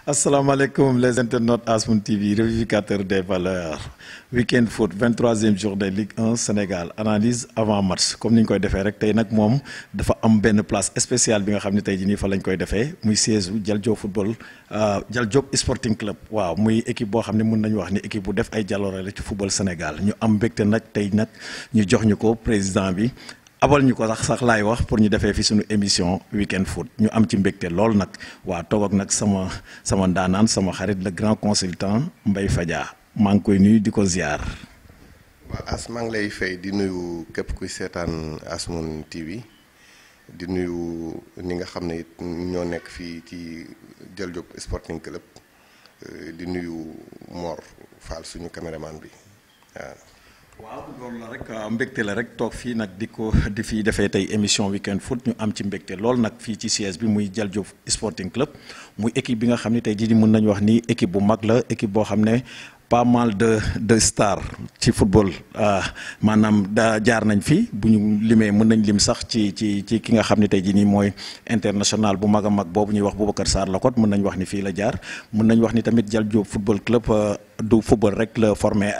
Asalaamaaleykum les internautes Asmoon TV revivificateur des valeurs Week-end Foot 23e journée Ligue 1 Sénégal analyse avant match comme ni ñu koy defee rek tey nag moom dafa am benn place spéciale bi nga xam ne tey jii nii fa lañ koy defee muy siège u Dial Diop football Dial Diop Sporting Club waaw muy équipe boo xam ne mun nañu wax ni équipe bu def ay jaloore la ci football Sénégal ñu am mbégte nag tey nag ñu jox ñu ko président bi. abal ñu ko sax laay wax pour ñu defee fi suñu émission Week-end Foot ñu am ci mbégte lool nag waa toog ak nag sama ndaanaan sama xarit le grand consultant Mbaye Fadia maa ngi koy nuyu di ko ziar. waaw As maa ngi lay fay di nuyu képp kuy seetaan Asmoon TV di nuyu ni nga xam ne it ñoo nekk fii ci Dial Diop Sporting Club di nuyu Mor Fall suñu caméraman bi waaw. waaw loolu la rek mbégte la rek toog fii nag di fi defee tey émission Week-end Foot ñu am ci mbégte lool nag fii ci siège bi muy Dial Diop Sporting Club muy équipe bi nga xam ne tey jii mën nañu wax ni équipe bu mag la équipe boo xam ne pas mal de stars ci football maanaam da jaar nañ fi bu ñu limee mën nañ lim sax ci ki nga xam ne tey jii nii mooy international bu mag a mag boobu ñuy wax Boubacar Sarr Locotte mën nañ wax ni fii la jaar mën nañ wax ni tamit Dial Diop football club du football rek la formé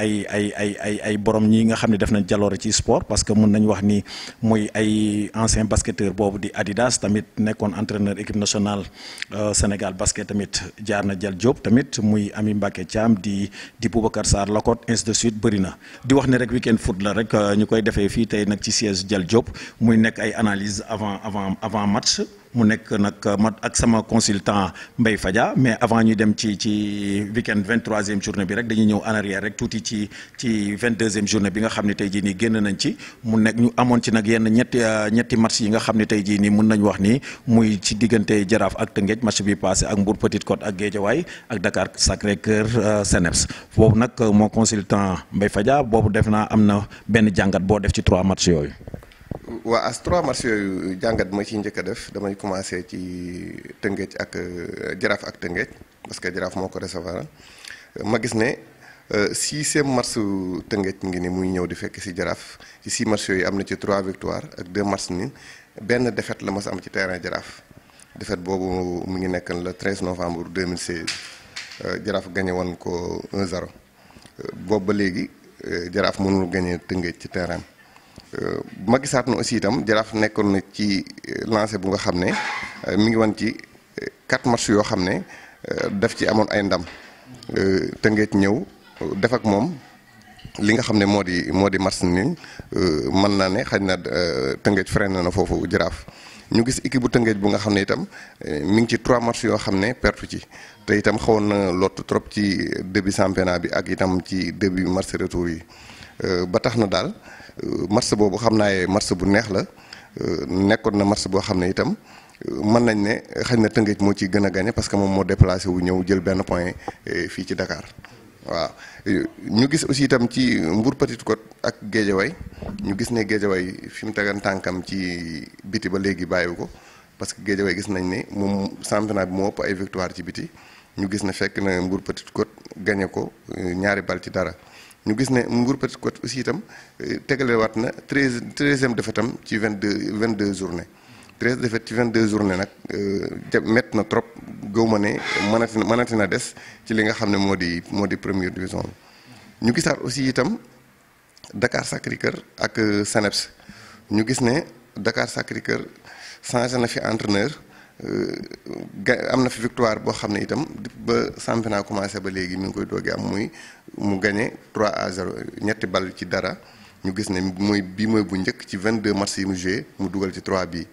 ay borom ñi nga xam ne def nañ jaloore ci sport parce que mën nañ wax ni muy ay ancien basketteur boobu di Adidas tamit nekkoon entraîneur équipe nationale Sénégal basket tamit jaar na Dial Diop tamit muy Ami Mbacké Thiam di Boubacar Sarr Locotte ainsi de suite bëri na di wax ne rek Week-end Foot la rek ñu koy defee fii tey nag ci siège Dial Diop muy nekk ay analyse avant match mu nekk nag mat ak sama consultant Mbaye Fadia mais avant ñuy dem ci week-end 23e journée bi rek dañuy ñëw en arrière rek tuuti ci 22e journée bi nga xam ne tey jii nii génn nañ ci mu nekk ñu amoon ci nag yenn ñetti match yi nga xam ne tey jii nii mën nañ wax ni muy ci diggante Jaraaf ak Tëngéej match bi passé ak Mbour Petite Côte ak Guédiawaye ak Dakar Sacré-Cœur Seneps boobu nag mon consultant Mbaye Fadia boobu def naa am na benn jàngat boo def ci 3 matchs yooyu. waa As 3 matchs yooyu jàngat ma ciy njëkk a def damay commencé ci Tëngéej ak Jaraaf ak Tëngéej parce que Jaraaf moo ko recevoir ma gis ne 6e match Tëngéej ngi ni muy ñëw di fekk si Jaraaf ci 6 matchs yooyu am na ci 3 victoires ak 2 matchs ni benn défaite la mas am ci terrain Jaraaf défaite boobu mu ngi nekk le 13 novembre 2016 Jaraaf gagné woon ko 1-0 boobu ba léegi Jaraaf mënul gagné Tëngéej ci terrain ma gisaat na aussi itam Jaraaf nekkoon na ci lancé bu nga xam ne mi ngi wan ci 4 matchs yoo xam ne daf ci amoon ay ndam Tëngéej ñëw def ak moom li nga xam ne moo di match ni mën naa ne xëy na Tëngéej freiné na foofu Jaraaf ñu gis équipe bu Tëngéej bu nga xam ne itam mi ngi ci 3 matchs yoo xam ne pertu ci te itam xawoon na lott trop ci début championnat bi ak itam ci début match retour yi ba tax na daal match boobu xam naa match bu neex la nekkoon na match boo xam ne itam mën nañ ne xëy na Tëngéej moo ciy gën a gagné parce que moom moo déplacé wu ñëw jël benn point fii ci Dakar waaw. ñu gis aussi itam ci Mbour Petite Côte ak Guédiawaye ñu gis ne Guédiawaye fi mu tegan tànkam ci biti ba léegi bàyyiwu ko parce que Guédiawaye gis nañ ne moom championnat bi moo ëpp ay victoire ci biti ñu gis ne fekk na Mbour Petite Côte gagné ko 2 bal ci dara. ñu gis ne Mbour Petite Côte aussi itam tegalewaat na 13e défaite am ci 22 journée 13 défaite ci 22 journée nag métti na trop gëw ma ne mënati na des ci li nga xam ne moo di première division ñu gisaat aussi itam Dakar Sacré-Cœur ak Seneps ñu gis ne Dakar Sacré-Cœur changé na fi entraîneur am na fi victoire boo xam ne itam ba championnat commencé ba léegi mi ngi koy doogee am muy mu gagné 3-0 ñetti bal ci dara ñu gis ne mooy bu njëkk ci 22 matchs yi mu joué mu dugal ci 3 bii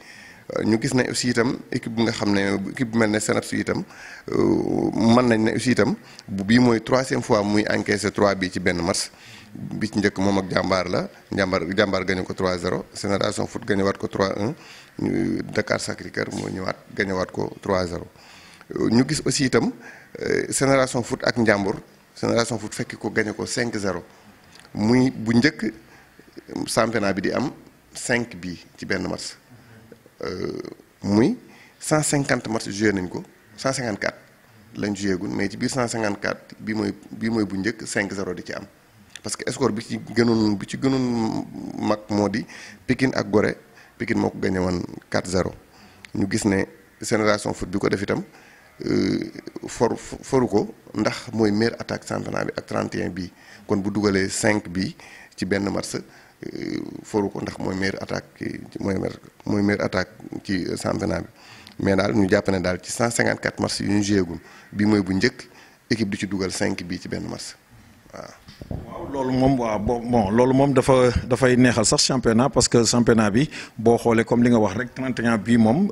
ñu gis ne aussi itam équipe bi nga xam ne équipe bu mel ne Seneps itam mën nañ ne aussi itam bii mooy 3e fois muy encaissé 3 bii ci benn match bi ci njëkk moom ak jàmbaar la jàmbaar gagné ko 3-0 Génération Foot gagné waat ko 3-1 Dakar Sacré-Cœur moo ñëwaat gagné waat ko 3-0 ñu gis aussi itam Génération Foot ak Njàmbur Génération Foot fekki ko gagné ko 5-0 muy bu njëkk championnat bi di am 5 bii ci benn match muy 150 match joué nañ ko 154 lañ joué gun mais ci biir 154 bii mooy bu njëkk 5-0 di ci am parce que score bi ci gënoon mag moo di Pikine ak Gorée Pikine moo ko gagné woon 4-0 ñu gis ne Génération Foot bi ko def itam foru ko ndax mooy meilleure attaque championnat bi ak 31 bii kon bu dugalee 5 bii ci benn match foru ko ndax mooy meilleure attaque mooy meilleure attaque ci championnat bi mais daal ñu jàpp ne daal ci 154 match yu ñu joué gum bii mooy bu njëkk équipe di ci dugal 5 bii ci benn match waaw. waaw loolu moom waaw bon loolu moom dafay neexal sax championnat parce que championnat bi boo xoolee comme li nga wax rek 31 bii moom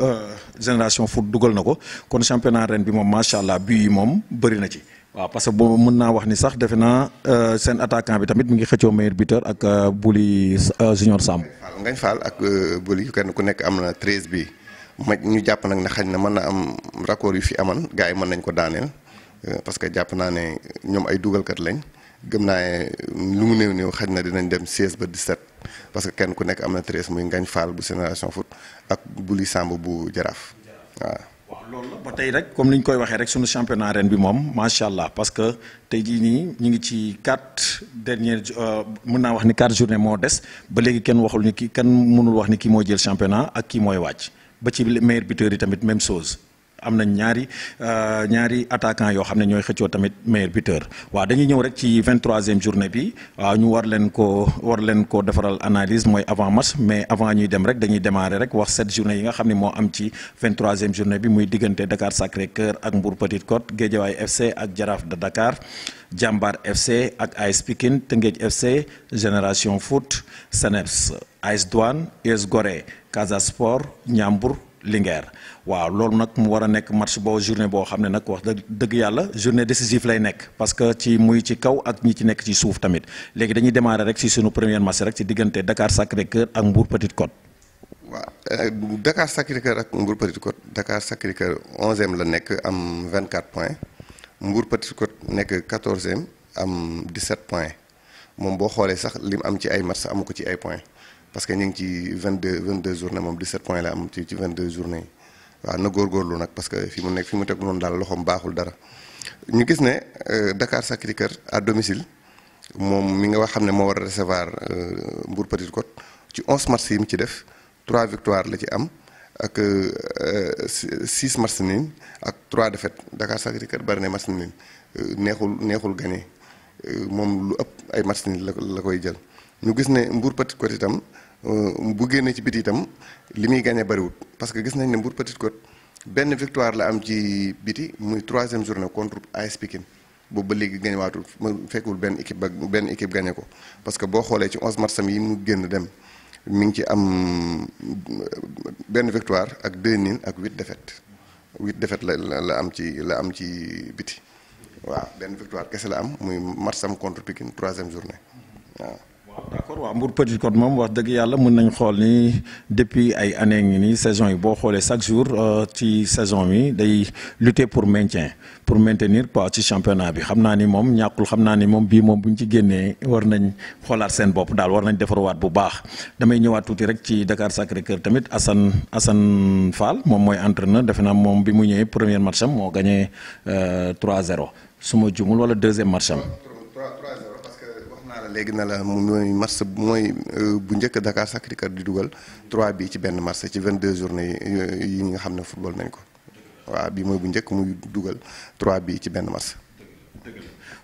Génération Foot dugal na ko kon championnat ren bi moom macha allah bii yi moom bëri na ci. waaw parce que boo mën naa wax ni sax defe naa seen attaquant bi tamit mi ngi xëccoo meilleur buteur ak Bouli Junior Samb. Ngagne Fall ak Bouli kenn ku nekk am na 13 bi ma ñu jàpp nag ne xañ na mën na am raccord yu fi aman gars yi mën nañ ko daaneel parce que jàpp naa ne ñoom ay dugalkat lañ. gëm naa ne lu mu néew xaj na dinañ dem 16 ba 17 parce que kenn ku nekk am na 13 muy Ngagne Fall bu Génération Foot ak Bouli Samb bu Jaraaf waaw. waaw loolu la ba tey rek comme ni ñu koy waxee rek sunu championnat ren bi moom macha allah parce que tey jii nii ñu ngi ci 4 dernières mën naa wax ni 4 journée moo des ba léegi kenn waxul ni kenn mënul wax ni kii moo jël championnat ak kii mooy wàcc ba ci meilleur buteur yi tamit même chose. am na ñaari attaquant yoo xam ne ñooy xëccoo tamit meilleur buteur waaw dañuy ñëw rek ci 23e journée bi waaw ñu war leen ko defaral analyse mooy avant match mais avant ñuy dem rek dañuy démarrer rek wax 7 journée yi nga xam ne moo am ci 23e journée bi muy diggante Dakar Sacré-Cœur ak Mbour Petite Côte Guédiawaye FC ak Jaraaf de Dakar Jambar FC ak AS Pikine Teungueth FC Génération Foot Seneps AS Douane US Gorée Casa Sport Ndiambour Linguère waaw loolu nag mu war a nekk match boo journée boo xam ne nag wax dëgg yàlla journée décisive lay nekk parce que ci muy ci kaw ak ñi ci nekk ci suuf tamit léegi dañuy démarrer rek ci sunu premier match rek ci diggante Dakar Sacré-Cœur ak Mbour Petite Côte. waaw Dakar Sacré-Cœur ak Mbour Petite Côte Dakar Sacré-Cœur 11e la nekk am 24 points Mbour Petite Côte nekk 14e am 17 points moom boo xoolee sax li mu am ci ay match amu ko ci ay points. parce que ñu ngi ci 22 journée moom 17 points la am ci 22 journée yi waaw na góorgóorlu nag parce que fi mu teg noonu daal loxoom baaxul dara ñu gis ne Dakar Sacré-Cœur à domicile moom mi nga wax xam ne moo war a recevoir Mbour Petite Côte ci 11 matchs yi mu ci def 3 victoires la ci am ak 6 matchs nuls ak 3 défaites Dakar Sacré-Cœur bari na match nul neexul gagné moom lu ëpp ay match nul la koy jël. ñu gis ne Mbour Petite Côte itam bu génnee ci biti itam li muy gagné bariwut parce que gis nañ ne Mbour Petite Côte benn victoire la am ci biti muy 3e journée contre AS Pikine boobu ba léegi gagné waatul fekkul benn équipe gagné ko parce que boo xoolee ci 11 matchs yi mu génn dem mi ngi ci am benn victoire ak 2 nuls ak 8 défaites 8 défaites la am ci biti waaw benn victoire kese la am muy matcham contre Pikine 3e journée waaw. waaw d'accord waaw Mbour Petite Côte moom wax dëgg yàlla mën nañ xool ni depuis ay années ngi nii saison yi boo xoolee chaque jour ci saison bi day lutter pour maintenir quoi ci championnat bi xam naa ni moom ñàkkul xam naa ni moom bii moom bu ñu ci génnee war nañ xoolaat seen bopp daal war nañ defarwaat bu baax damay ñëwaat tuuti rek ci Dakar Sacré-Cœur tamit Assane Fall moom mooy entraîneur defe naa moom bi mu ñëwee premier match am moo gagné 3-0 su ma jumul wala deuxième match am. léegi na la mooy match mooy bu njëkk Dakar Sacré-Cœur di dugal 3 bi ci benn match ci 22 journées yi nga xam ne football nañ ko waaw bii mooy bu njëkk muy dugal 3 bi ci benn match.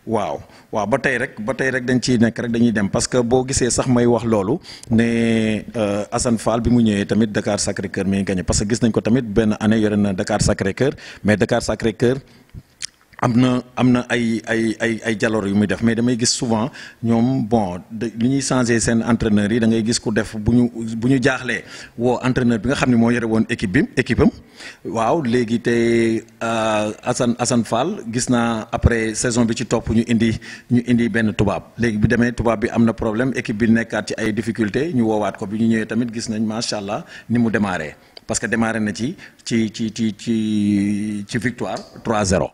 waaw ba tey rek dañ ciy nekk rek dañuy dem parce que boo gisee sax may wax loolu ne Assane Fall bi mu ñëwee tamit Dakar Sacré-Cœur mi ngi gagné parce que gis nañ ko tamit benn année yore na Dakar Sacré-Cœur mais Dakar Sacré-Cœur am na ay jaloor yu muy def mais damay gis souvent ñoom bon li ñuy changé seen entraîneurs yi da ngay gis ku def bu ñu jaaxlee woo entraîneur bi nga xam ne moo yore woon équipe am waaw léegi te Assane Fall gis naa après saison bi ci topp ñu indi benn tubaab léegi bi demee tubaab bi am na problème équipe bi nekkaat ci ay difficultés ñu woowaat ko bi ñu ñëwee tamit gis nañ macha allah ni mu démarré parce que démarré na ci victoire 3-0.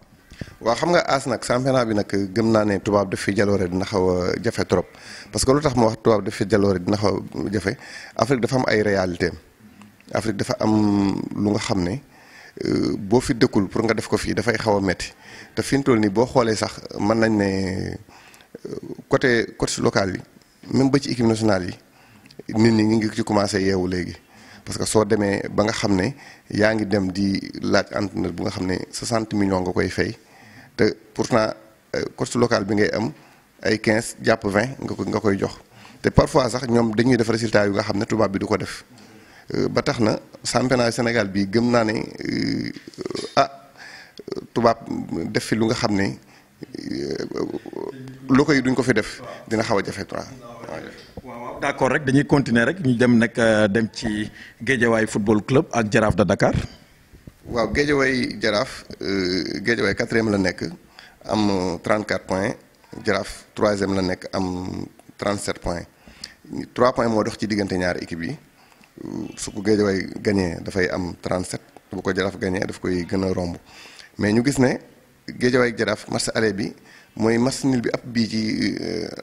waaw xam nga as nag championnat bi nag gëm naa ne tubaab daf fi jaloore dina xaw a jafe trop parce que lu tax ma wax tubaab daf fi jaloore dina xaw a jafe Afrique dafa am ay réalité Afrique dafa am lu nga xam ne boo fi dëkkul pour nga def ko fii dafay xaw a metti te fi mu toll nii boo xoolee sax mën nañ ne côté coach local yi même ba ci équipe nationale yi nit ñi ngi ci commencé yeewu léegi parce que soo demee ba nga xam ne yaa ngi dem di laaj entraîneur bu nga xam ne 60 millions nga koy fay te pourtant coach local bi ngay am ay 15 jàpp 20 nga koy jox te parfois sax ñoom dañuy def résultat yu nga xam ne tubaab bi du ko def ba tax na championnat Sénégal bi gëm naa ne tubaab def fi lu nga xam ne loo koy duñ ko fi def dina xaw a jafe waaw d'accord rek dañuy continuer rek ñu dem nag dem ci Guédiawaye football club ak Jaraaf de Dakar. waaw Guédiawaye Jaraaf Guédiawaye 4e la nekk am 34 points Jaraaf 3e la nekk am 37 points 3 points moo dox ci diggante ñaari équipe yi su ko Guédiawaye gagné dafay am 37 bu ko Jaraaf gagné daf koy gën a romb mais ñu gis ne Guédiawaye Jaraaf match aller bi mooy match nul bi ab bii ci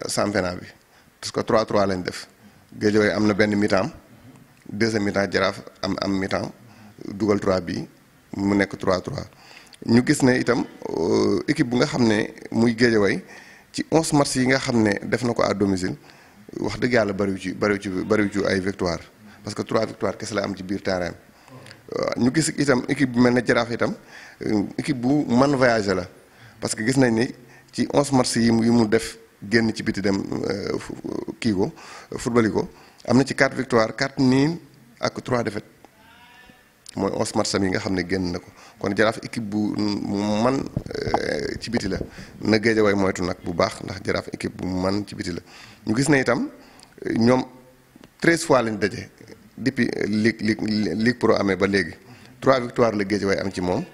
championnat bi parce que 3-3 lañ def Guédiawaye am na benn mi-temps deuxième mi-temps Jaraaf am mi-temps dugal 3 bi mu nekk 3-3 ñu gis ne itam équipe bu nga xam ne muy Guédiawaye ci 11 matchs yi nga xam ne def na ko à domicile wax dëgg yàlla bariwu ci ay victoire parce que 3 victoire kese la am ci biir terrain ñu gis itam équipe bu mel ne Jaraaf itam équipe bu man voyager la parce que gis nañ ni ci 11 matchs yi mu def génn ci biti dem kii ko football yi ko am na ci 4 victoire 4 nul ak 3 défaites mooy 11 matchs yi nga xam ne génn na ko kon Jaraaf équipe bu man ci biti la na Guédiawaye moytu nag bu baax ndax Jaraaf équipe bu man ci biti la ñu gis ne itam ñoom 13 fois lañ daje depuis Ligue Pro amee ba léegi 3 victoires la Guédiawaye am ci moom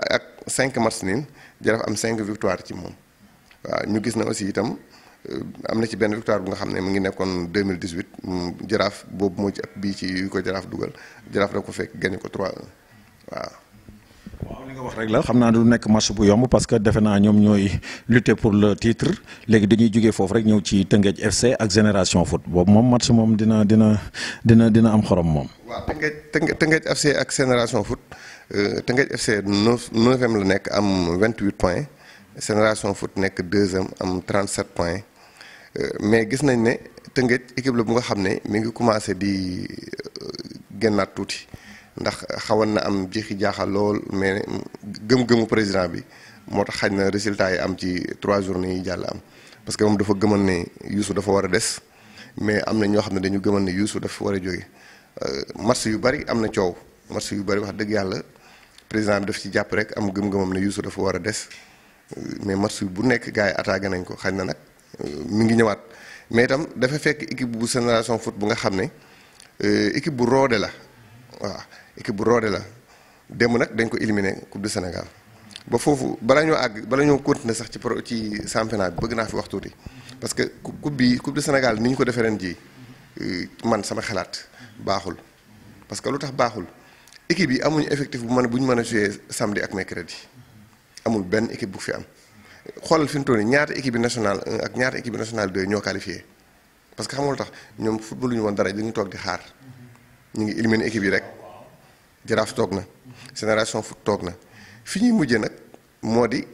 ak 5 matchs nii Jaraaf am 5 victoires ci moom waaw ñu gis na aussi itam am na ci benn victoire bu nga xam ne mu ngi nekkoon 2018 Jaraaf boobu moo ci ëpp bii ci yu ko Jaraaf dugal Jaraaf da ko fekk gagné ko 3-1 waaw. waaw li nga wax rek la xam naa du nekk match bu yomb parce que defe naa ñoom ñooy lutter pour le titre léegi dañuy jógee foofu rek ñëw ci Tëngéej FC ak Génération Foot boobu moom match moom dina am xorom moom. waaw Tëngéej FC ak Génération Foot Tëngéej FC 9e la nekk am 28 points Génération Foot nekk 2e am 37 points mais gis nañ ne Tëngéej équipe la bu nga xam ne mi ngi commencé di génnaat tuuti. ndax xawoon na am jeexi jaaxal lool mais gëm-gëmu président bi moo tax xañ na résultat yi am ci 3 journées yi jàll am parce que moom dafa gëmal ne Youssou dafa war a des mais am na ñoo xam ne dañu gëmal ne Youssou dafa war a jóge match yu bari am na coow match yu bari wax dëgg yàlla président bi daf ci jàpp rek am gëm-gëmam ne Youssou dafa war a des mais match bu nekk gars yi attaqué nañ ko xañ na nag mi ngi ñëwaat mais itam dafa fekk équipe bu Génération Foot bu nga xam ne équipe bu roode la waaw équipe bu roode la démb nag dañ ko éliminé Coupe du Sénégal ba foofu bala ñoo continuer sax ci championnat bi bëgg naa fi wax tuuti parce que coupe du Sénégal ni ñu ko defee ren jii man sama xalaat baaxul parce que lu tax baaxul équipe yi amuñu effectif bu ñu mën a jouer samedi ak mercredi amul benn équipe bu fi am xoolal fi mu toll nii ñaata équipe nationale 1 ak ñaata équipe nationale 2 ñoo qualifié parce que xam nga lu tax ñoom football lu ñu woon dara dañu toog di xaar ñu ngi éliminer équipe yi rek Jaraaf toog na Génération Foot toog na fi ñuy mujjee nag moo di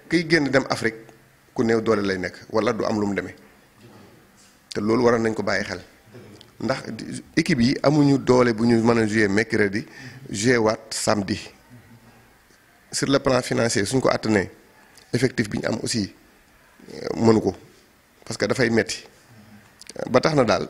kiy génn dem Afrique ku néew doole lay nekk wala du am lu mu demee te loolu waroon nañ ko bàyyi xel ndax équipe yi amuñu doole bu ñu mën a jouer mercredi jouer waat samedi sur le plan financier suñ ko attanee effectif bi ñu am aussi mënu ko parce que dafay metti ba tax na daal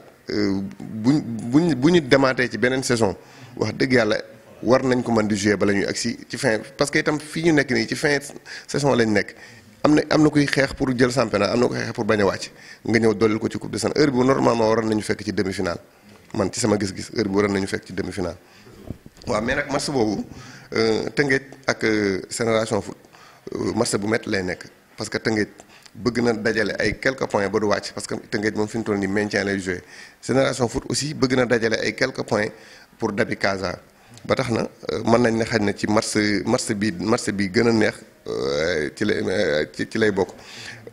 bu ñu demaatee ci beneen saison wax dëgg yàlla war nañ ko mën di jouer bala ñuy agsi ci fin parce que itam fii ñu nekk nii ci fin saison lañ nekk am na kuy xeex pour jël championnat am na kuy xeex pour bañ a wàcc nga ñëw dooleel ko ci coupe de Sénégal heure bi normalement waroon nañu fekk ci demi-finale man ci sama gis-gis heure bi waroon nañu fekk ci demi-finale. waaw mais nag match boobu Tëngéej ak Génération Foot match bu métti lay nekk parce que Tëngéej bëgg na dajale ay quelques points ba du wàcc parce que Tëngéej moom fi mu toll nii maintien lay joué Génération Foot aussi bëgg na dajale ay quelques points pour dabi Casa ba tax na mën nañ ne xaj na ci match bi gën a neex ci lay bokk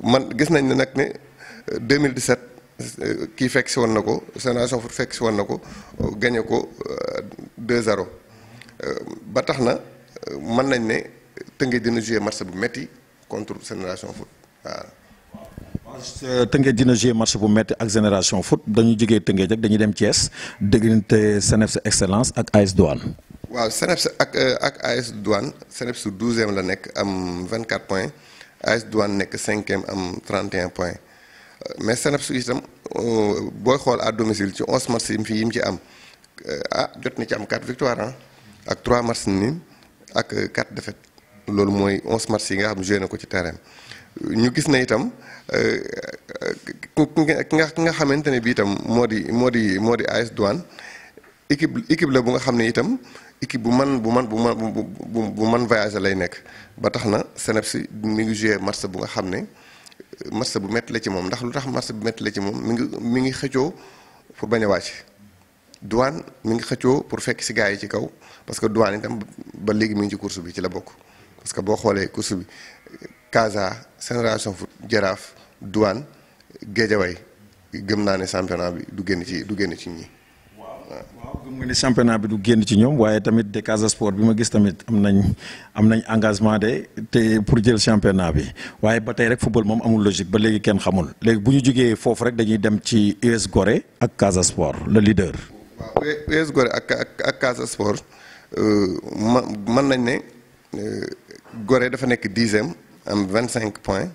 man gis nañ ne nag ne 2017 kii fekk si woon na ko Génération Foot fekk si woon na ko gagné ko 2-0 ba tax na mën nañ ne Tëngéej dina joué match bu metti contre Génération Foot waaw. Tëngéej dina jouer match bu metti ak Génération Foot dañu jógee Tëngéej rek dañuy dem Thiès diggante CNEPS Excellence ak AS Douane. waaw CNEPS ak AS Douane CNEPS 12e la nekk am 24 points AS Douane nekk 5e am 31 points mais CNEPS itam booy xool à domicile ci 11 matchs yi mu ci am jot na ci am 4 victoires ak 3 matchs nuls ak 4 défaites loolu mooy 11 matchs yi nga xam joué na ko ci terrain ñu gis na itam ki nga xamante ne bii itam moo di AS Douane équipe la bu nga xam ne itam équipe bu man voyager lay nekk ba tax na CNEPS mi ngi joué match bu nga xam ne match bu métti la ci moom ndax lu tax match bu métti la ci moom mi ngi xëccoo pour bañ a wàcc Douane mi ngi xëccoo pour fekk si gars yi ci kaw parce que Douane itam ba léegi mi ngi ci course bi ci la bokk parce que boo xoolee course bi Casa Génération Foot Jaraaf Douane Guédiawaye gëm naa ne championnat bi du génn ci ñi. waaw gëm nga ni championnat bi du génn ci ñoom waaye tamit de Casa Sport bi ma gis tamit am nañ engagement te pour jël championnat bi waaye ba tey rek football moom amul logique ba léegi kenn xamul léegi bu ñu jógee foofu rek dañuy dem ci US Gorée ak Casa Sport le leader. waaw US Gorée ak Casa Sport mën nañ ne Gorée dafa nekk 10e am 25 points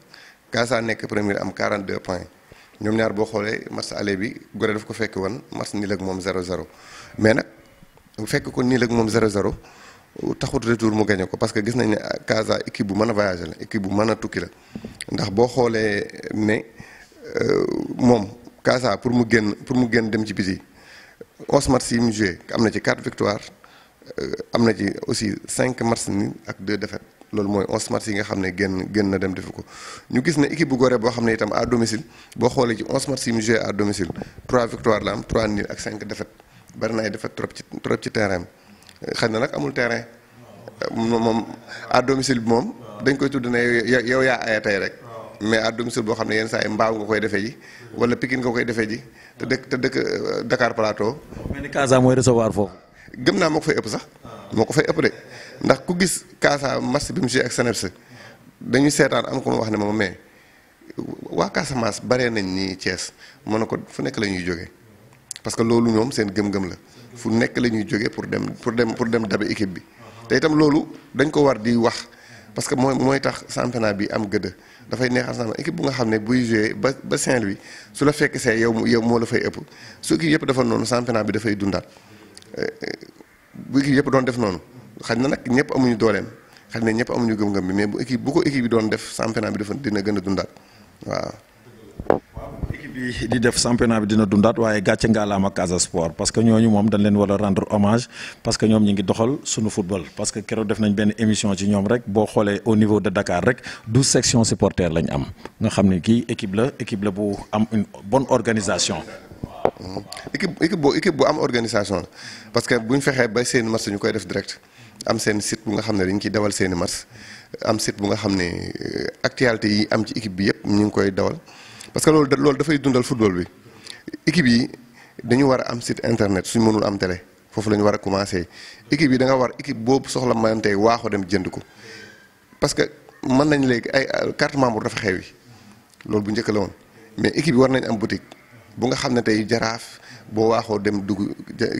Casa nekk premier am 42 points. ñoom ñaar boo xoolee match aller bi Gorée daf ko fekk woon match nii ak moom 0-0 mais nag bu fekk ko nii ak moom 0-0 taxut retour mu gagné ko parce que gis nañ ne Casa équipe bu mën a voyager la équipe bu mën a tukki la ndax boo xoolee ne moom Casa pour mu génn dem ci biti 11 matchs yi mu joué am na ci 4 victoires am na ci aussi 5 matchs nuls ak 2 défaites. loolu mooy 11 matchs yi nga xam ne génn na dem defi ko ñu gis ne équipe bu Gorée boo xam ne itam à domicile boo xoolee ci 11 matchs yi mu joué à domicile 3 victoires la am 3 nuls ak 5 défaites bari na ay défaites trop ci terrain bi xëy na nag amul terrain moom à domicile bi moom dañ koy tudd ne yow yaa aya tey rek mais à domicile boo xam ne yenn saa yi mbaaw nga koy defee ji wala Pikine nga koy defee ji te dëkk Dakar Plateau. mel ni Casa mooy recevoir foofu. gëm naa moo ko fay ëpp sax moo ko fay ëpp de ndax ku gis Casa match bi mu joué ak CNEPS dañuy seetaan am ko ma wax ne moom mais waa Casamance baree nañ ni Thiès mën na ko fu nekk la ñuy jógee parce que loolu ñoom seen gëm-gëm la fu nekk la ñuy jógee pour dem dabe équipe bi te itam loolu dañ ko war di wax parce que mooy tax championnat bi am gëdd dafay neexal sama équipe bu nga xam ne buy joué ba Saint-Louis su la fekk see yow moo la fay ëpp su équipe yëpp dafa noonu championnat bi dafay dundaat bu équipe yëpp doon def noonu xaj na nag ñëpp amuñu dooleem xaj na ñëpp amuñu gëm-gëm bi mais bu ko équipe bi doon def championnat bi dina gën a dundaat waaw. équipe bi di def championnat bi dina dundaat waaye gàcce ngaalaama Casa Sport parce que ñooñu moom dañ leen war a rendre hommage parce que ñoom ñi ngi doxal suñu football parce que keroog def nañ benn émission ci ñoom rek boo xoolee au niveau de Dakar rek 12 sections supporters lañ am nga xam ne kii équipe la bu am une bonne organisation. équipe bu am organisation la parce que bu ñu fexee ba seeni match ñu koy def direct am seen site bu nga xam ne dañ ciy dawal seeni match am site bu nga xam ne actualité yi am ci équipe bi yëpp ñu ngi koy dawal parce que loolu dafay dundal football bi équipe yi dañu war a am site internet suñ mënul am télé foofu la ñu war a commencé équipe yi da nga war équipe boobu soxla mayante waaxoo dem jënd ko parce que mën nañ léegi ay carte membre dafa xew yi loolu bu njëkk la woon mais équipe yi war nañ am boutique bu nga xam ne tey jaraaf boo waaxoo dem dugg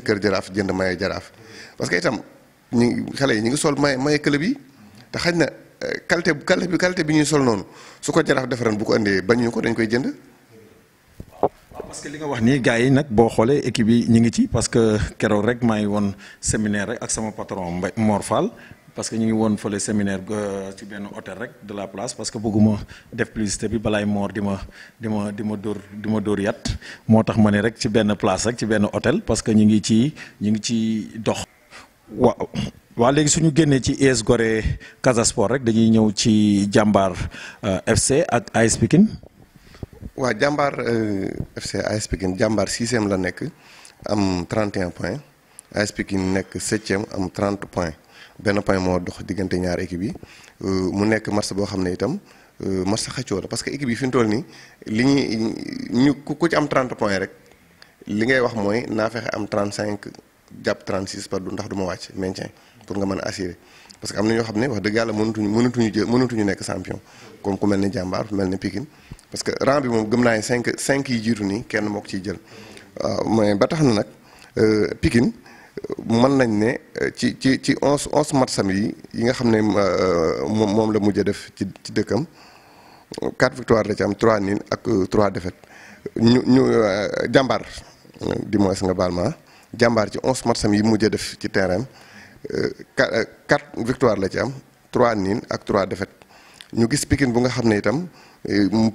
kër jaraaf jënd maye jaraaf parce que itam xale yi ñu ngi sol maye club yi te xaj na qualité bi ñuy sol noonu su ko jaraaf defaran bu ko indee bañuñu ko dañ koy jënd. parce que li nga wax nii gars yi nag boo xoolee équipe yi ñu ngi ci parce que keroog rek maa ngi woon séminaire rek ak sama patron Mor Fall parce que ñu ngi woon fële séminaire ci benn hôtel rek de la place parce que bëgguma def publicité bi balaay Mor di ma dóor yat moo tax ma ne rek ci benn place rek ci benn hôtel parce que ñu ngi ci dox. waaw léegi suñu génnee ci US Gorée Casa Sport rek dañuy ñëw ci Jàmbaar FC ak AS Pikine. waaw Jàmbaar FC AS Pikine Jàmbaar 6e la nekk am 31 points AS Pikine nekk 7e am 30 points benn point moo dox diggante ñaar équipe yi mu nekk match boo xam ne itam match xëccoo la parce que équipe yi fi mu toll nii li ñuy ku ci am 30 points rek li ngay wax mooy naa fexe am 35 jàpp 36 par du ndax du ma wàcc maintien pour nga mën a assurer parce que am na ñoo xam ne wax dëgg yàlla mënatuñu nekk champion comme ku mel ni Jàmbaar ku mel ni Pikine parce que rang bi moom gëm naa ne 5 yi jiitu nii kenn moo ko ciy jël waaw mais ba tax na nag Pikine mën nañ ne ci 11 matcham yi nga xam ne moom la mujj a def ci dëkkam 4 victoires la ci am 3 nuls ak 3 défaites ñu Jàmbaar di moins nga baal ma Jàmbaar ci 11 matcham yi mujj a def ci terrain 4 victoires la ci am 3 nuls ak 3 défaites ñu gis Pikine bu nga xam ne itam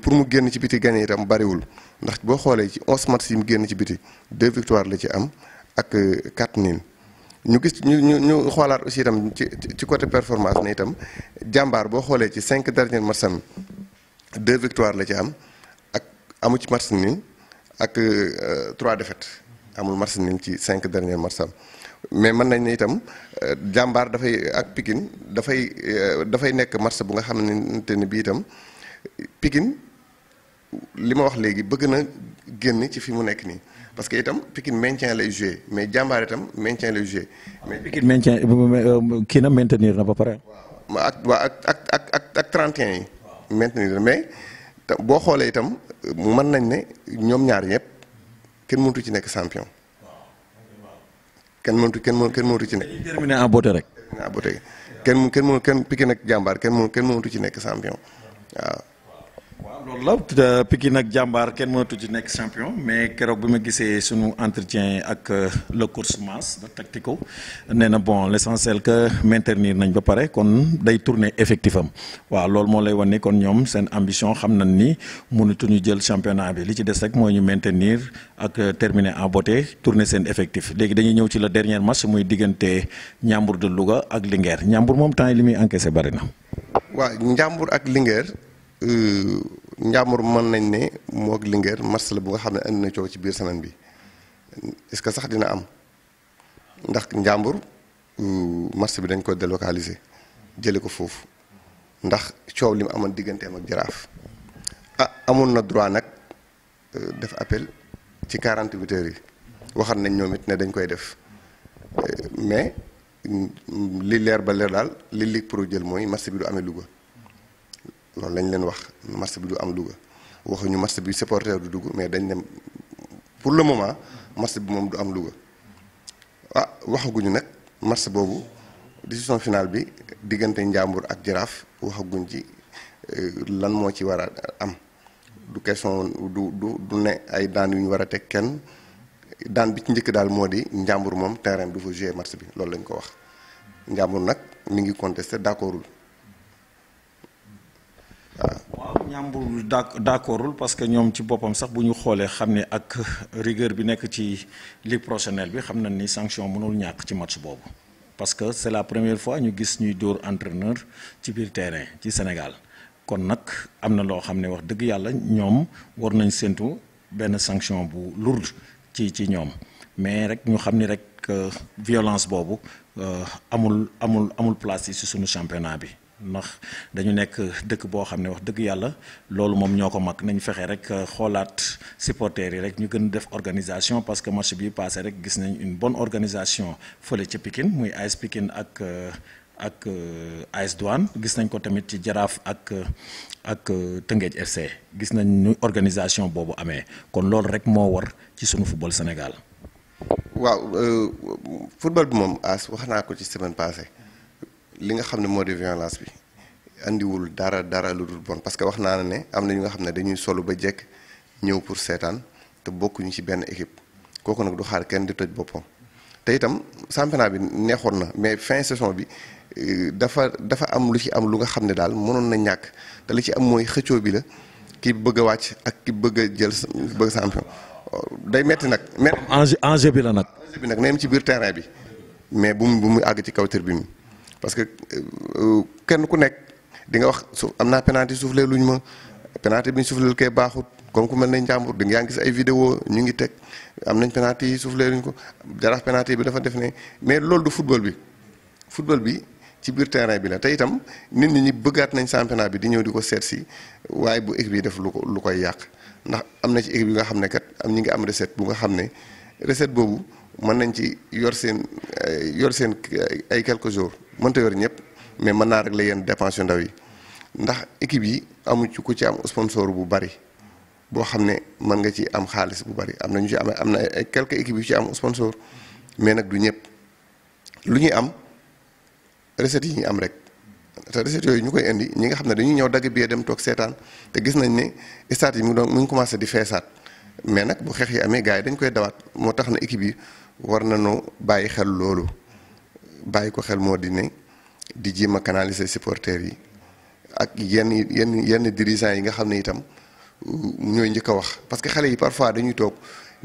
pour mu génn ci biti gagné itam bariwul ndax boo xoolee ci 11 matchs yi mu génn ci biti 2 victoires la ci am ak 4 nuls ñu gis ñu xoolaat aussi itam ci côté performance ne itam Jàmbaar boo xoolee ci 5 derniers matchs am 2 victoires la ci am ak amu ci match nul ak 3 défaites amul match nul ci 5 derniers matchs am mais mën nañ ne itam Jàmbaar dafay ak Pikine dafay nekk match bu nga xamante ne bii itam Pikine li ma wax léegi bëgg na génn ci fi mu nekk nii parce que itam Pikine maintien lay joué mais Jàmbaar itam maintien lay joué. mais Pikine maintien kii na maintenir na ba pare. ak 31 yi. maintenir na mais boo xoolee itam mën nañ ne ñoom ñaar ñëpp kenn mënatu ci nekk champion. kenn mënatu ci nekk. terminé en beauté rek. en beauté kenn Pikine ak Jàmbaar kenn mënatu ci nekk champion waaw. loolu la Pikine ak Jàmbaar kenn mënatu ci nekk champion mais keroog bi ma gisee sunu entretien ak le coach Mass de tactico nee na bon l'essentiel que maintenir nañ ba pare kon day tourner effectif am waaw loolu moo lay wan ni kon ñoom seen ambition xam nañ ni mënatuñu jël championnat bi li ci des rek mooy ñu maintenir ak terminer en beauté tourner seen effectif léegi dañuy ñëw ci le dernier match muy diggante Ndiambour de Louga ak Linguère Ndiambour moom temps yi li muy encaissé bari na. waaw Ndiambour ak Linguère. Ndiambour mën nañ ne moo ak Linguère match la bu nga xam ne andi na coow ci biir semaine bi est-ce que sax dina am ndax Ndiambour match bi dañ ko délocaliser jële ko foofu ndax coow li mu amoon digganteem ak Jaraaf amoon na droit nag def appel ci 48 heures yi waxat nañ ñoom it ne dañ koy def mais li leer ba leer daal li Ligue Pro jël mooy match bi du amee Louga loolu lañ leen wax match bi du am Louga waxuñu match bi supporter du dugg mais dañ dem pour le moment match bi moom du am Louga waxaguñu nag match boobu décision finale bi diggante Ndiambour ak Jaraaf waxaguñ ci lan moo ci war a am du question du ne ay daan yu ñu war a teg kenn daan bi ci njëkk daal moo di Ndiambour moom terrain bi du fa jouer match bi loolu lañ ko wax Ndiambour nag mi ngi contesté d'accordul waaw Ndiambour d'accordul parce que ñoom ci boppam sax bu ñu xoolee xam ne ak rigueur bi nekk ci ligue professionnelle bi xam nañ ni sanction mënul ñàkk ci match boobu parce que c'est la première fois ñu gis ñuy dóor entraîneur ci biir terrain ci Sénégal kon nag am na loo xam ne wax dëgg yàlla ñoom war nañ séntu benn sanction bu lourde ci ñoom mais rek ñu xam ni rek violence boobu amul place yi ci sunu championnat bi ndax dañu nekk dëkk boo xam ne wax dëgg yàlla loolu moom ñoo ko mag nañ fexe rek xoolaat supporters yi rek ñu gën def organisation parce que match bi passé rek gis nañ une bonne organisation fële ca Pikine muy AS Pikine ak AS Douane gis nañ ko tamit ci Jaraaf ak Tëngéej FC gis nañ ñu organisation boobu amee kon loolu rek moo war ci sunu football Sénégal. waaw football bi moom wax naa ko ci semaine passée. li nga xam ne moo di violence bi andiwul dara lu dul bon parce que wax naa ne am na ñu nga xam ne dañuy solu ba jekk ñëw pour seetaan te bokkuñu ci benn équipe kooku nag du xaar kenn di toj boppam te itam championnat bi neexoon na mais fin saison bi dafa am lu ci am lu nga xam ne daal mënoon na ñàkk te li ci am mooy xëccoo bi la ki bëgg a wàcc ak ki bëgg a jël bëgg champion day metti nag. enjeu bi la nag. enjeu bi nag na ci biir terrain bi mais bu mu àgg ci kaw tribune bi parce que kenn ku nekk di nga wax su am naa penalty soufflé luñ ma penalty bi ñu soufflé kay baaxut comme ku mel ne Ndiambour di yaa ngi gis ay vidéo ñu ngi teg am nañ penalty soufflé luñ ko Jaraaf penalty bi dafa def ne mais loolu du football bi ci biir terrain bi la te itam nit ñi bëggaat nañ championnat bi di ñëw di ko seet si waaye bu équipe yi def lu koy yàq ndax am na ci équipe yi nga xam ne kat ñi ngi am recette bu nga xam ne recette boobu mën nañ ci yor seen ay quelques jours mënta yor ñëpp mais mën naa régler yenn dépenses yu ndaw yi ndax équipe yi amu ci ku ci am sponsor bu bari boo xam ne mën nga ci am xaalis bu bari am na ñu ci am na ay quelques équipes yu ci am sponsor mais nag du ñëpp lu ñuy am recettes yi ñuy am rek te recettes yooyu ñu koy indi ñi nga xam ne dañuy ñëw dagg billet dem toog seetaan te gis nañ ne stade yi mu ngi commencé di feesaat mais nag bu xeex yi amee gars yi dañ koy dawaat moo tax na équipe yi war nañoo bàyyi xel loolu bàyyi ko xel moo di ne di jéem a canaliser supporters yi ak yenn dirigeants yi nga xam ne itam ñooy njëkk a wax parce que xale yi parfois dañuy toog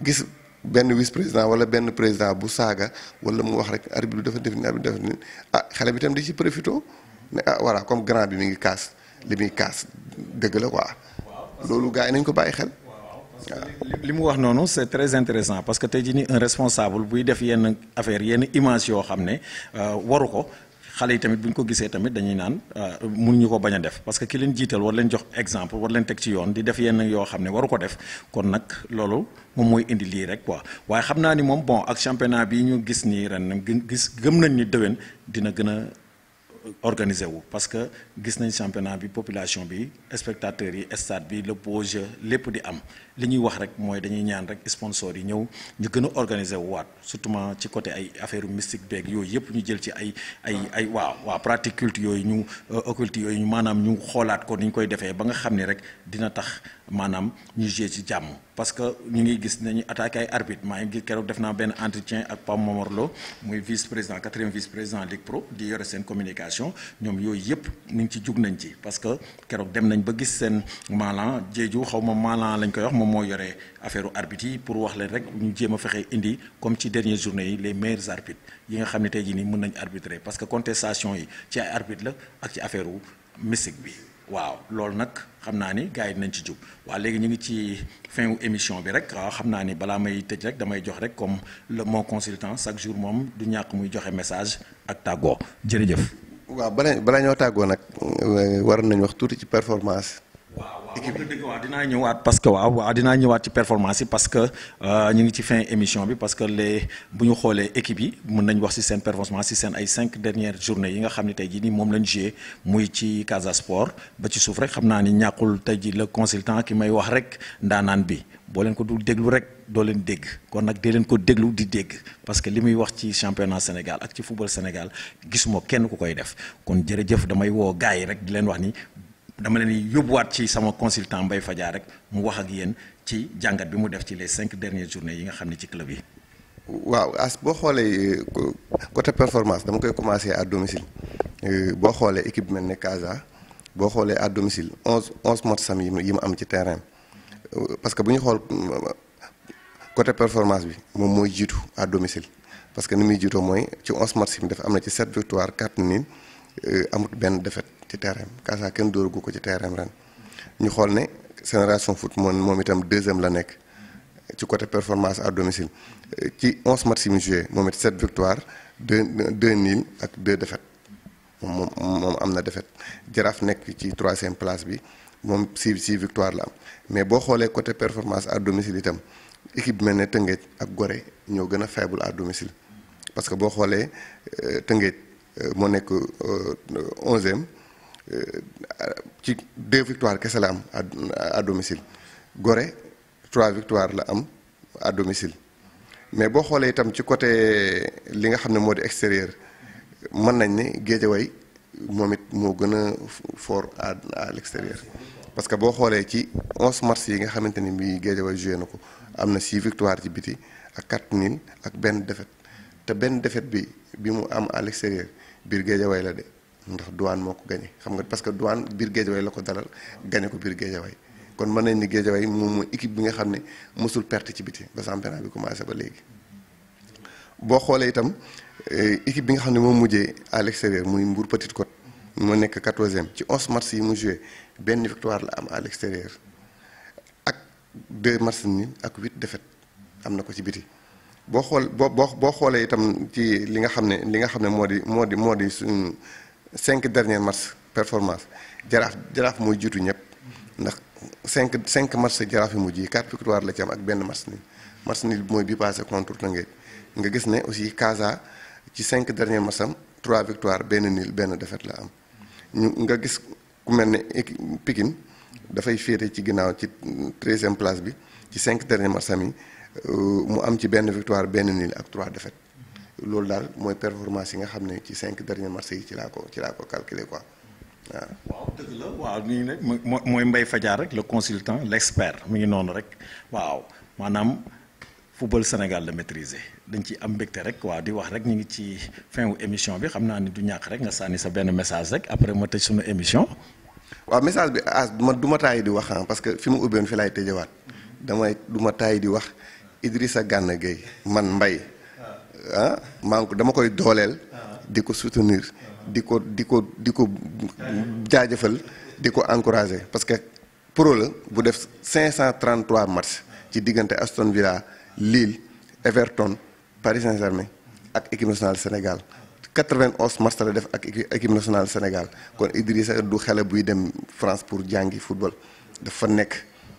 gis benn vice président wala benn président bu saaga wala mu wax rek arbitre bi dafa def ni arbitre dafa ni xale bi itam di ci profité ne voilà comme grand bi mi ngi kaas li muy kaas dëgg la quoi loolu gars yi nañ ko bàyyi xel. li mu wax noonu c'est très intéressant parce que tey jii nii un responsable buy def yenn affaire yenn image yoo xam ne waru ko xale yi tamit bu ñu ko gisee tamit dañuy naan mënuñu ko bañ a def parce que ki leen jiital war leen jox exemple war leen teg ci yoon di def yenn yoo xam ne waru ko def kon nag loolu moom mooy indi lii rek quoi waaye xam naa ni moom bon ak championnat bi ñu gis nii ren gëm nañ ni déwén dina gën a organisé wu parce que gis nañ championnat bi population bi spectateurs yi stade bi le beau jeu lépp di am li ñuy wax rek mooy dañuy ñaan rek sponsors yi ñëw ñu gën a organisé wu waat surtout ci côté ay affaire mystique beeg yooyu yëpp ñu jël ci ay waaw pratique culte yooyu ñu occulte yooyu ñu maanaam ñu xoolaat ko ni ñu koy defee ba nga xam ni rek dina tax maanaam ñu jouer ci jàmm parce que ñu ngi gis nañu attaqué ay arbitre maa ngi keroog def naa benn entretien ak Pape Momar Lo muy vice président 4e vice président Ligue Pro di yore seen communication ñoom yooyu yëpp ñu ngi ci jug nañ ci parce que keroog dem nañ ba gis seen maalan jeeju xaw ma maalan lañ koy wax moom moo yore affaire arbitre yi pour wax leen rek ñu jéem a fexe indi comme ci dernière journée yi les meilleurs arbitres yi nga xam ne tey jii nii mën nañ arbitrer parce que contestation yi ci ay arbitre la ak ci affaire mystique bi waaw loolu nag xam naa ni gars yi dinañ ci jub waaw léegi ñu ngi ci fin wu émission bi rek waaw xam naa ni balaa may tëj rek damay jox rek comme mon consultant chaque jour moom du ñàkk muy joxe message ak tàggoo jërëjëf. waaw balaa ñoo tàggoo nag war nañ wax tuuti ci performance. équipe bi waaw dinaa ñëwaat parce que waaw dinaa ñëwaat ci performance yi parce que ñu ngi ci fin émission bi parce que bu ñu xoolee équipe yi mën nañ wax ci seen performance ci seen ay 5 dernières journées yi nga xam ne tey jii nii moom lañ joué muy ci Casa Sport ba ci suuf rek xam naa ni ñàkkul tey jii le consultant ki may wax rek ndaanaan bi boo leen ko dul déglu rek doo leen dégg kon nag dee leen ko déglu di dégg parce que li muy wax ci championnat Sénégal ak ci football Sénégal gisuma kenn ku koy def kon jërëjëf damay woo gars yi rek di leen wax ni. dama leen yóbbuwaat ci sama consultant Mbaye Fadiar rek mu wax ak yéen ci jàngat bi mu def ci les 5 dernières journées yi nga xam ne ci club yi. waaw boo xoolee côté performance dama koy commencer à domicile boo xoolee équipe mel ne Casa boo xoolee à domicile 11 matchs yi mu am ci terrain parce que bu ñu xool côté performance bi moom mooy jiitu à domicile parce que ni muy jiitoo mooy ci 11 matchs yi mu def am na ci 7 victoires 4 nuls amut benn défaite. ci terrain Casa kenn dóoragu ko ci terrain ren ñu xool ne Génération Foot moom itam 2e la nekk ci côté performance à domicile ci 11 matchs yi mu joué moom it 7 victoires 2 nuls ak 2 défaites moom am na défaite Jaraaf nekk ci 3e place bi moom 6 victoires la am mais boo xoolee côté performance à domicile itam équipe bi mel ne Tëngéej ak Gorée ñoo gën a faible à domicile parce que boo xoolee Tëngéej moo nekk 11e. ci 2 victoires kese la am à domicile Gorée 3 victoires la am à domicile mais boo xoolee itam ci côté li nga xam ne moo di extérieur mën nañ ne Guédiawaye moom it moo gën a fort à l'extérieur parce que boo xoolee ci 11 matchs yi nga xamante ni bii Guédiawaye joué na ko am na 6 victoires ci biti ak 4 nuls ak benn défaite te benn défaite bi mu am à l'extérieur biir Guédiawaye la de. ndax Douane moo ko gagné xam nga parce que Douane biir Guédiawaye la ko dalal gagné ko biir Guédiawaye kon mën nañ ni Guédiawaye moom mooy équipe bi nga xam ne mësul perte ci biti ba championnat bi commencé ba léegi. boo xoolee itam équipe bi nga xam ne moom mujjee à l'extérieur muy Mbour Petite Côte moo nekk 14e ci 11 matchs yi mu joué benn victoire la am à l'extérieur ak 2 matchs nuls ak 8 défaites am na ko ci biti. boo xoolee itam ci li nga xam ne moo di suñu 5 derniers matchs performance jaraaf mooy jiitu ñëpp ndax 5 matchs jaraaf yi mujj yi 4 victoires la ci am ak benn match nul bi mooy bi passé contre Tëngéej nga gis ne aussi Casa ci 5 derniers matchs am 3 victoires benn nul benn défaite la am nga gis ku mel ne Pikine dafay féete ci ginnaaw ci 13e place bi ci 5 derniers matchs am yi mu am ci benn victoire benn nul ak 3 défaites loolu daal mooy performance yi nga xam ne ci 5 derniers matchs yi ci laa ko calculer quoi waaw. waaw dëgg la waaw nii nag mooy Mbaye Fadiar rek le consultant l'expert mi ngi noonu rek waaw maanaam football Sénégal la maîtriser dañ ci am mbégte rek waaw di wax rek ñu ngi ci fin wu émission bi xam naa ni du ñàkk rek nga sànni sa benn message rek après ma tëj suñu émission. waaw message bi du ma taay di wax parce que fi mu ubbewoon fi laay tëjewaat du ma taay di wax Idrissa Gana Gueye man Mbaye dama koy dooleel di ko soutenir di ko jaajëfal di ko encourager parce que pro la bu def 533 matchs ci diggante Aston Villa Lille Everton Paris Saint-Germain ak équipe nationale Sénégal 91 matchs la def ak équipe nationale Sénégal kon Idrissa du xale buy dem France pour jàngi football dafa nekk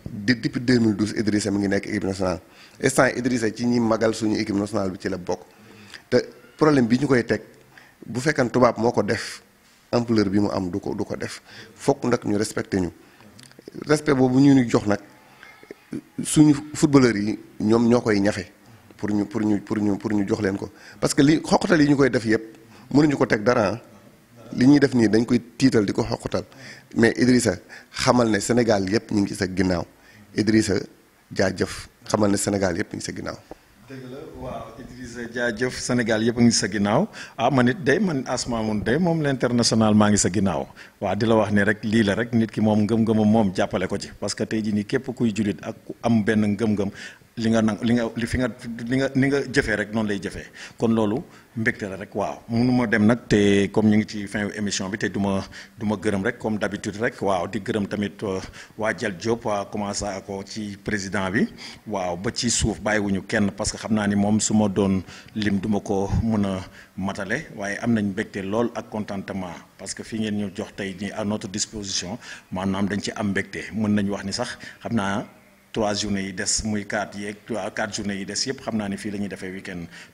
depuis 2012 Idrissa mi ngi nekk équipe nationale instant Idrissa ci ñi magal suñu équipe nationale bi ci la bokk te problème bi ñu koy teg bu fekkan tubaab moo ko def ampleur bi mu am du ko def fokk nag ñu respecté ñu respect boobu ñu jox nag suñu footballeurs yi ñoom ñoo koy ñafe pour ñu jox leen ko parce que li xoqatal yi ñu koy def yëpp mënuñu ko teg dara li ñuy def nii dañ koy tiital di ko xoqatal mais Idrissa xamal ne Sénégal yëpp ñu ngi ci sa ginnaaw Idrissa jaajëf xamal ne Sénégal yëpp ñu ngi sa ginnaaw. dëgg la waaw Idrissa jaajëf Sénégal yëpp a ngi sa ginnaaw man it day man Asma moom day moom l'international maa ngi sa ginnaaw waaw di la wax ne rek lii la rek nit ki moom ngëm-ngëmam moom jàppale ko ci parce que tey jii nii képp kuy jullit ak ku am benn ngëm-ngëm li nga jëfee rek noonu lay jëfee kon loolu mbégte la rek waaw mënu ma dem nag te comme ñu ngi ci fin émission bi te du ma gërëm rek comme d'habitude rek waaw di gërëm tamit waa Jal Diop waa commencé ko ci président bi waaw ba ci suuf bàyyiwuñu kenn parce que xam naa ni moom su ma doon lim duma ko mën a matale waaye am nañ mbégte lool ak contentement parce que fi ngeen ñu jox tey ñi à notre disposition maanaam dañ ci am mbégte mën nañu wax ni sax xam naa 3 journées yi des muy 4 journées yi des yëpp xam naa ni fii la ñuy defee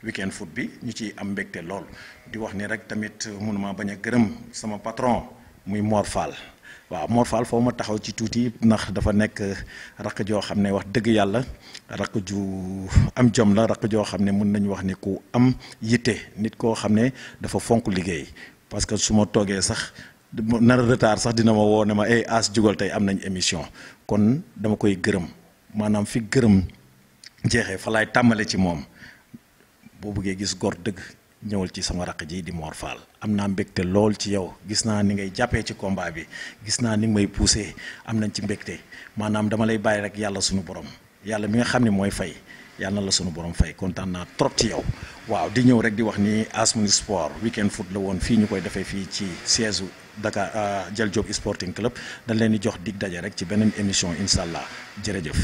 weekend foot bi ñu ciy am mbégte lool di wax ni rek tamit mënuma bañ a gërëm sama patron muy Mor Fall waaw Mor Fall foo ma taxaw ci tuuti ndax dafa nekk rakk joo xam ne wax dëgg yàlla rakk ju am jom la rakk joo xam ne mën nañu wax ni ku am yitte nit koo xam ne dafa fonk liggéey parce que su ma toogee sax nar a retard sax dina ma woo ne ma as jugal tey am nañ émission kon dama koy gërëm maanaam fi gërëm jeexee fa laay tàmmale ci moom boo bëggee gis gor dëgg ñëwal ci sama rakk ji di Mor Fall am naa mbégte lool ci yow gis naa ni ngay jàppee ci combat bi gis naa ni nga may poussé am nañ ci mbégte maanaam dama lay bàyyi rek yàlla suñu borom yàlla mi nga xam ne mooy fay yàlla na la suñu borom fay kontaan naa trop ci yow waaw di ñëw rek di wax ni Asmoon Sport weekend foot la woon fii ñu koy defee fii ci siège Dakar Jal Diop Sporting Club dañ leen di jox dig daje rek ci beneen émission incha allah jërëjëf.